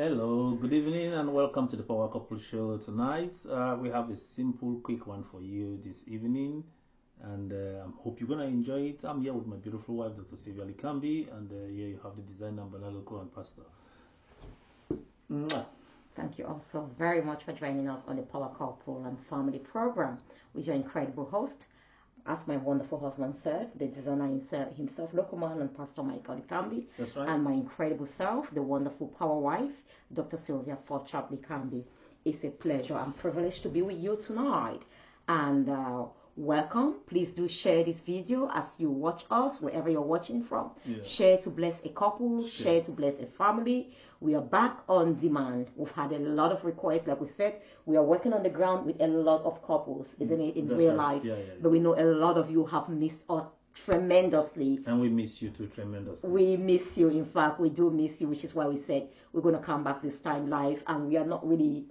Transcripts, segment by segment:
Hello, good evening, and welcome to the Power Couple Show tonight. We have a simple, quick one for you this evening, and I hope you're gonna enjoy it. I'm here with my beautiful wife, Dr. Likambi, and here you have the designer, Banaloko, and Pastor. Mwah. Thank you also very much for joining us on the Power Couple and Family program with your incredible host, as my wonderful husband said, the designer himself, Lokoman, and Pastor Michael Likambi. That's right. And my incredible self, the wonderful power wife, Dr. Sylvia Forchap Likambi. It's a pleasure and privilege to be with you tonight. And welcome. Please do share this video as you watch us, wherever you're watching from. Yeah. Share to bless a couple, share to bless a family. We are back on demand. We've had a lot of requests. Like we said, we are working on the ground with a lot of couples, isn't it, in That's real right. life. Yeah. But we know a lot of you have missed us tremendously. And we miss you too tremendously. We miss you. In fact, we do miss you, which is why we said we're going to come back this time live, and we are not really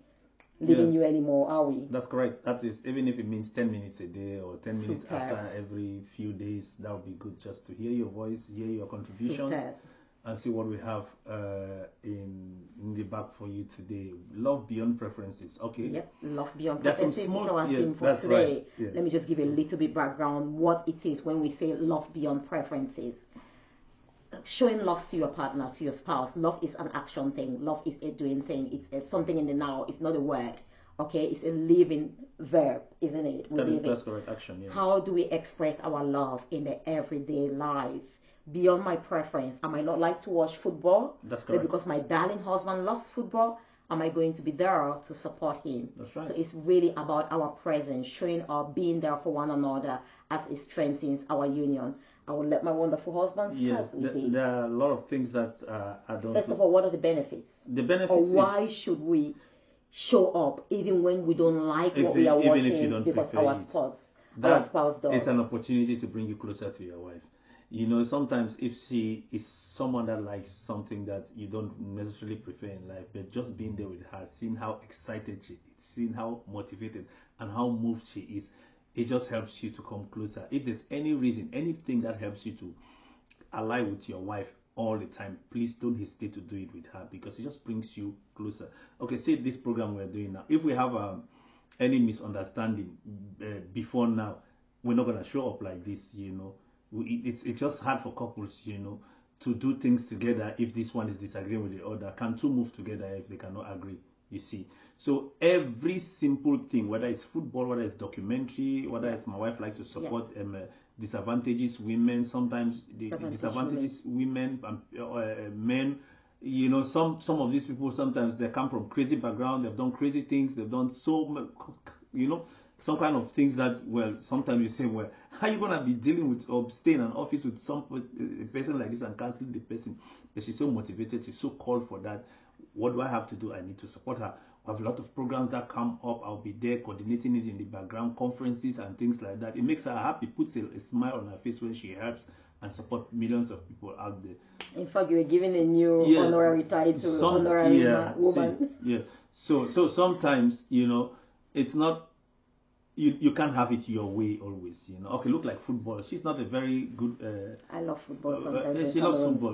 leaving you anymore, are we? That's correct. That is, even if it means 10 minutes a day or 10 minutes Superb. after every few days, that would be good just to hear your voice, hear your contributions. Superb. And see what we have in the back for you today. Love beyond preferences. Okay. Yep, love beyond There's some preferences is small- our yes, theme for that's today. right. Yeah. Let me just give you a little bit background what it is when we say love beyond preferences. Showing love to your partner, to your spouse. Love is an action thing. Love is a doing thing. It's something in the now. It's not a word. Okay, it's a living verb, isn't it? That's correct. Action. Yeah. How do we express our love in the everyday life? Beyond my preference, I might not like to watch football, That's but correct. because my darling husband loves football, am I going to be there to support him? That's right. So it's really about our presence, showing up, being there for one another as it strengthens our union. I will let my wonderful husband Yes, start with it. there are a lot of things that I don't. First of all, what are the benefits? The benefits Or is why should we show up even when we don't like If what we are even if you watching don't because prefer our it. spouse does? It's an opportunity to bring you closer to your wife. You know, sometimes if she is someone that likes something that you don't necessarily prefer in life, but just being there with her, seeing how excited she is, seeing how motivated and how moved she is, it just helps you to come closer. If there's any reason, anything that helps you to ally with your wife all the time, please don't hesitate to do it with her because it just brings you closer. Okay, say this program we're doing now. If we have any misunderstanding before now, we're not gonna show up like this. You know, it's just hard for couples, you know, to do things together if this one is disagreeing with the other. Can two move together if they cannot agree? You see, so every simple thing, whether it's football, whether it's documentary, whether it's my wife like to support disadvantages women, sometimes the disadvantages women and men. You know, some of these people, sometimes they come from crazy background, they've done crazy things, they've done so much, you know, some kind of things that, well, sometimes you say, well, how are you gonna be dealing with or stay in an office with a person like this and canceling the person? But she's so motivated, she's so called for that. What do I have to do? I need to support her. We have a lot of programs that come up. I'll be there coordinating it in the background, conferences and things like that. It makes her happy, puts a smile on her face when she helps and support millions of people out there. In fact, you were given a new honorary title, honorary woman. So sometimes, you know, it's not. You can't have it your way always, you know. Okay, look like football. She's not a very good. I love football sometimes. She loves football.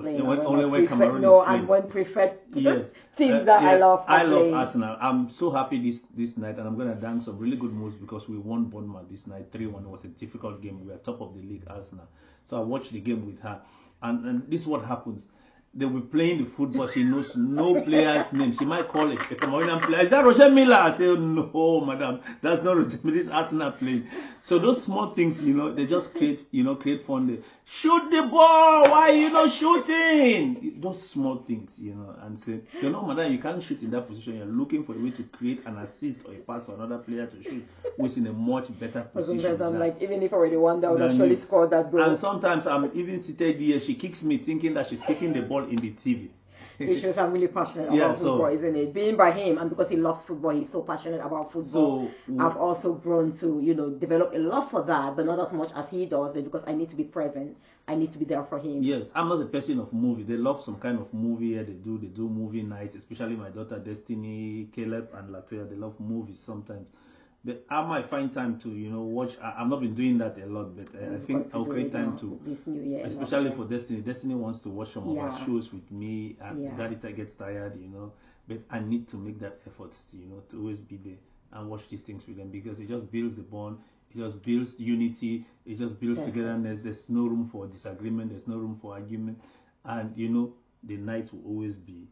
Only when Cameroon is playing. and when preferred Yes. teams that I love. I love Arsenal. I'm so happy this night, and I'm gonna dance some really good moves because we won Bournemouth this night 3-1. It was a difficult game. We are top of the league, Arsenal. So I watched the game with her, and this is what happens. They were playing the football. She knows no player's name. She might call it a Cameroonian player. Is that Roger Miller? I say, no, madam, that's not Roger Miller. This Arsenal playing. So those small things, you know, they just create fun. They shoot the ball. Why are you not shooting? Those small things, you know, and say, you know, madam, you can't shoot in that position. You're looking for a way to create an assist or a pass for another player to shoot, who is in a much better position. Sometimes I'm like, even if I already won, that would actually score that goal. And sometimes I'm even seated here. She kicks me thinking that she's kicking the ball in the TV. So it shows I'm really passionate about football, isn't it? Being by him, and because he loves football, he's so passionate about football. So I've also grown to, you know, develop a love for that, but not as much as he does, but because I need to be present, I need to be there for him. Yes, I'm not a person of movie. They love some kind of movie. They do movie nights, especially my daughter Destiny, Caleb, and Latoya. They love movies sometimes. But I might find time to, watch. I've not been doing that a lot, but I think I'll create time to, this new year, especially for Destiny. Destiny wants to watch some of Yeah. our shows with me, and Yeah. Daddy gets tired, But I need to make that effort, to always be there and watch these things with them, because it just builds the bond, it just builds unity, it just builds Definitely. togetherness. There's no room for disagreement, there's no room for argument, and the night will always be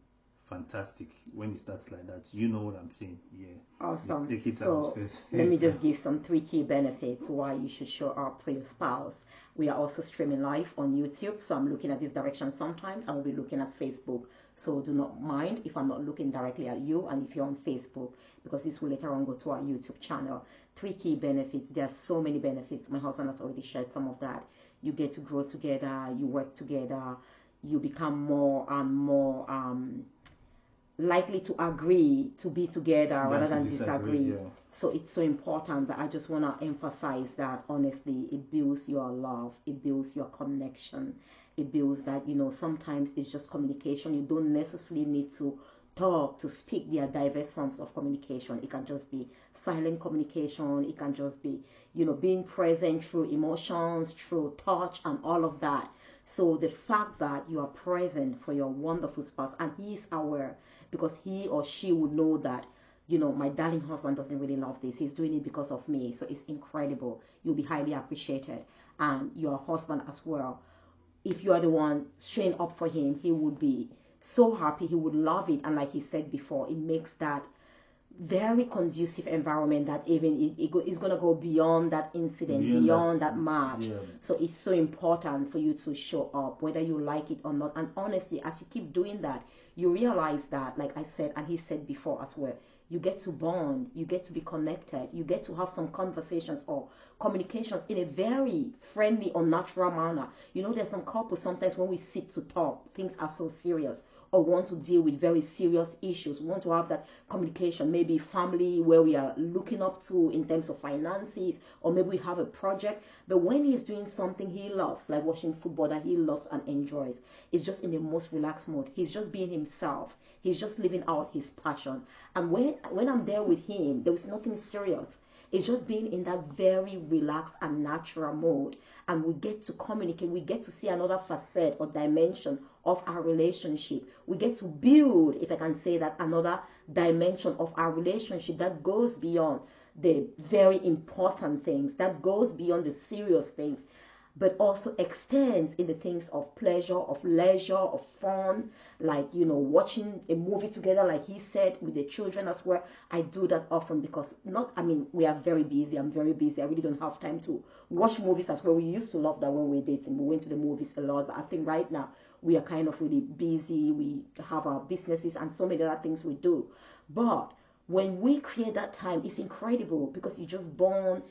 fantastic when it starts like that. You know what I'm saying? Yeah. Awesome. Take it So upstairs. let me just give some 3 key benefits why you should show up for your spouse. We are also streaming live on YouTube, so I'm looking at this direction sometimes. I will be looking at Facebook, so do not mind if I'm not looking directly at you, and if you're on Facebook, because this will later on go to our YouTube channel. 3 key benefits. There are so many benefits. My husband has already shared some of that. You get to grow together, you work together, you become more and more likely to agree to be together rather than disagree. Yeah. So it's so important that I just want to emphasize that honestly, it builds your love, it builds your connection, it builds that, sometimes it's just communication. You don't necessarily need to talk, to speak. There are diverse forms of communication. It can just be silent communication, it can just be, being present through emotions, through touch, and all of that. So the fact that you are present for your wonderful spouse, and he is aware, because he or she would know that, my darling husband doesn't really love this. He's doing it because of me. So it's incredible. You'll be highly appreciated. And your husband as well. If you are the one showing up for him, he would be so happy. He would love it. And like he said before, it makes that very conducive environment that even it's going to go beyond that incident, beyond that match. Yeah. So it's so important for you to show up, whether you like it or not. And honestly, as you keep doing that, you realize that, like I said, and he said before as well, you get to bond, you get to be connected, you get to have some conversations or communications in a very friendly or natural manner. There's some couples, sometimes when we sit to talk, things are so serious, or want to deal with very serious issues, want to have that communication, maybe family where we are looking up to in terms of finances, or maybe we have a project. But when he's doing something he loves, like watching football that he loves and enjoys, it's just in the most relaxed mode. He's just being himself. He's just living out his passion. And when I'm there with him, there was nothing serious. It's just being in that very relaxed and natural mode. And we get to communicate. We get to see another facet or dimension of our relationship. We get to build, if I can say that, another dimension of our relationship that goes beyond the very important things, that goes beyond the serious things, but also extends in the things of pleasure, of leisure, of fun, like, watching a movie together, like he said, with the children as well. I do that often because we are very busy. I'm very busy. I really don't have time to watch movies as well. We used to love that when we were dating. We went to the movies a lot, but I think right now we are kind of really busy. We have our businesses and so many other things we do. But when we create that time, it's incredible because you just bond.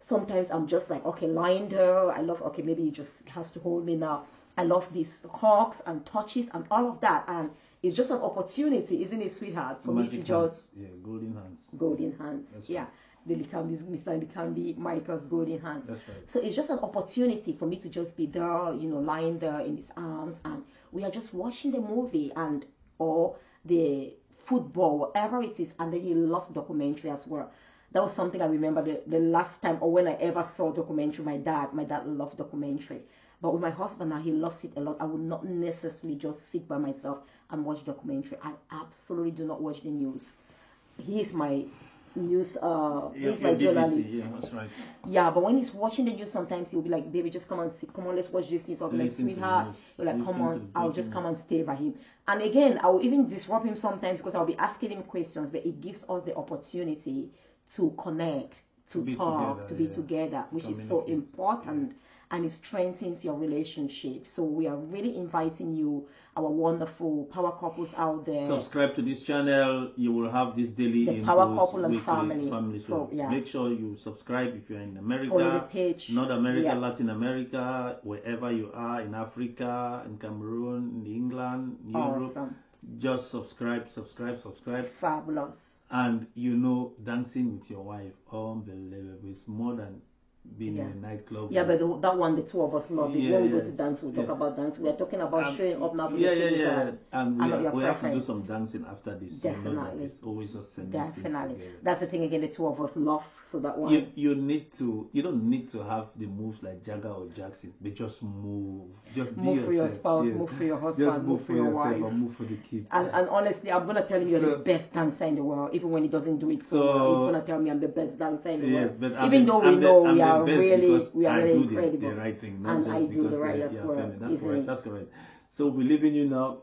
Sometimes I'm just like, okay, lying there. I love, okay, maybe he just has to hold me now. I love these hugs and touches and all of that. And it's just an opportunity, isn't it, sweetheart, for me to just... Yeah, golden hands. Golden hands. That's yeah. Right. The Likambi, Mr. Likambi, Michael's golden hands. That's right. So it's just an opportunity for me to just be there, lying there in his arms, and we are just watching the movie or the football, whatever it is. And then he loves documentary as well. That was something I remember the last time, or when I ever saw documentary. My dad loved documentary. But with my husband now, he loves it a lot. I would not necessarily just sit by myself and watch documentary. I absolutely do not watch the news. He is my news, he's my journalist. Yeah, that's right. Yeah, but when he's watching the news, sometimes he'll be like, baby, just come and sit. Come on, let's watch this news. I'll be like, sweetheart. He'll like, come on, I'll just come and stay by him. And again, I will even disrupt him sometimes because I'll be asking him questions, but it gives us the opportunity to connect, to talk, to be together, which is so important, and it strengthens your relationship. So we are really inviting you, our wonderful power couples out there. Subscribe to this channel. You will have this daily the power couple and family. So make sure you subscribe if you're in America, follow the page. North America, Latin America, wherever you are, in Africa, in Cameroon, in England, Europe. Awesome. Just subscribe. Fabulous. And dancing with your wife, unbelievable. It's more than being in a nightclub. Yeah, but that one, the two of us love it. When we go to dance, we talk about dance. We are talking about showing up now for the things and we have to do some dancing after this. Definitely. You know that it's always just sending things together. That's the thing again, the two of us love, so that one. You don't need to have the moves like Jagger or Jackson, but just move. Just move for your spouse, move for your husband, move for your wife, or move for the kids. And honestly, I'm gonna tell you, you're the best dancer in the world. Even when he doesn't do it so well, he's gonna tell me I'm the best dancer in the world. But even though we know we are really incredible, the right thing, and I do the right as well. That's correct. So we'll be leaving you now.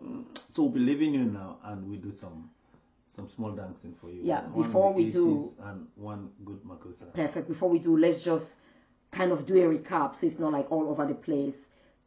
And we do some small dancing for you. Yeah. Before we do, and one good makosa. Perfect. Before we do, let's just kind of do a recap so it's not like all over the place.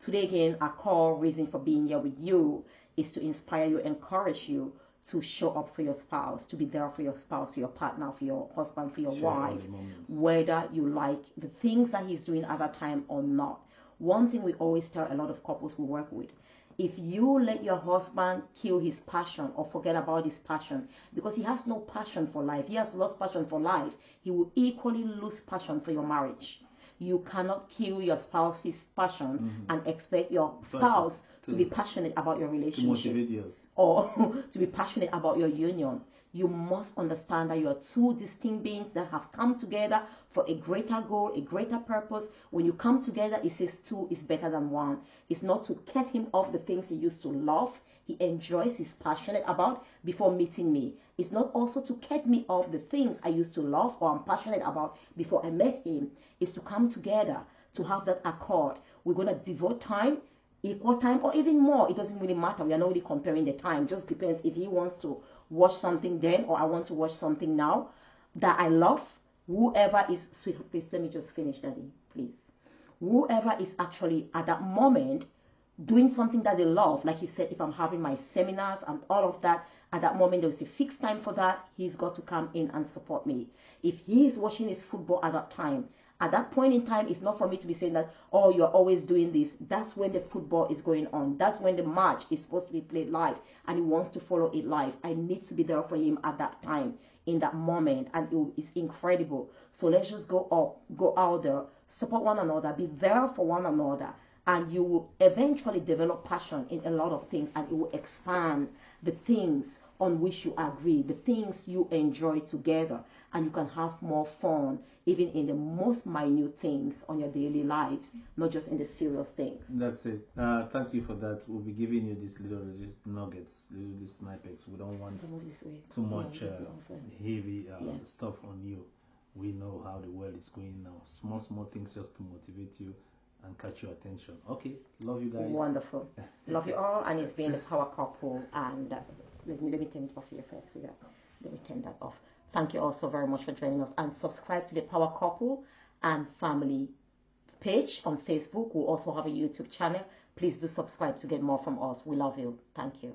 Today again, our core reason for being here with you is to inspire you, encourage you to show up for your spouse, to be there for your spouse, for your partner, for your husband, for your wife, whether you like the things that he's doing at that time or not. One thing we always tell a lot of couples we work with, if you let your husband kill his passion or forget about his passion, because he has no passion for life, he has lost passion for life, he will equally lose passion for your marriage. You cannot kill your spouse's passion and expect your spouse to be passionate about your relationship or to be passionate about your union. You must understand that you are two distinct beings that have come together for a greater goal, a greater purpose. When you come together, it says two is better than one. It's not to cut him off the things he used to love, he enjoys, he's passionate about before meeting me. It's not also to cut me off the things I used to love or I'm passionate about before I met him. It's to come together, to have that accord. We're going to devote time, equal time, or even more. It doesn't really matter. We are not really comparing the time. It just depends if he wants to watch something then or I want to watch something now that I love. Whoever is, sweetheart, please let me just finish, Daddy, please. Whoever is actually at that moment doing something that they love, like he said, if I'm having my seminars and all of that, at that moment there's a fixed time for that. He's got to come in and support me. If he is watching his football at that time, at that point in time, it's not for me to be saying that, oh, you're always doing this. That's when the football is going on. That's when the match is supposed to be played live and he wants to follow it live. I need to be there for him at that time, in that moment, and it's incredible. So let's just go out there, support one another, be there for one another, and you will eventually develop passion in a lot of things, and it will expand the things on which you agree, the things you enjoy together, and you can have more fun even in the most minute things on your daily lives, not just in the serious things. That's it. Thank you for that. We'll be giving you these little nuggets, little snippets. We don't want too much heavy stuff on you. We know how the world is going now. Small things just to motivate you and catch your attention. Okay, love you guys. Wonderful. Love you all, and it's been the Power Couple. And let me turn it off here first. Let me turn that off. Thank you all so very much for joining us, and subscribe to the Power Couple and Family page on Facebook. We'll also have a YouTube channel. Please do subscribe to get more from us. We love you. Thank you.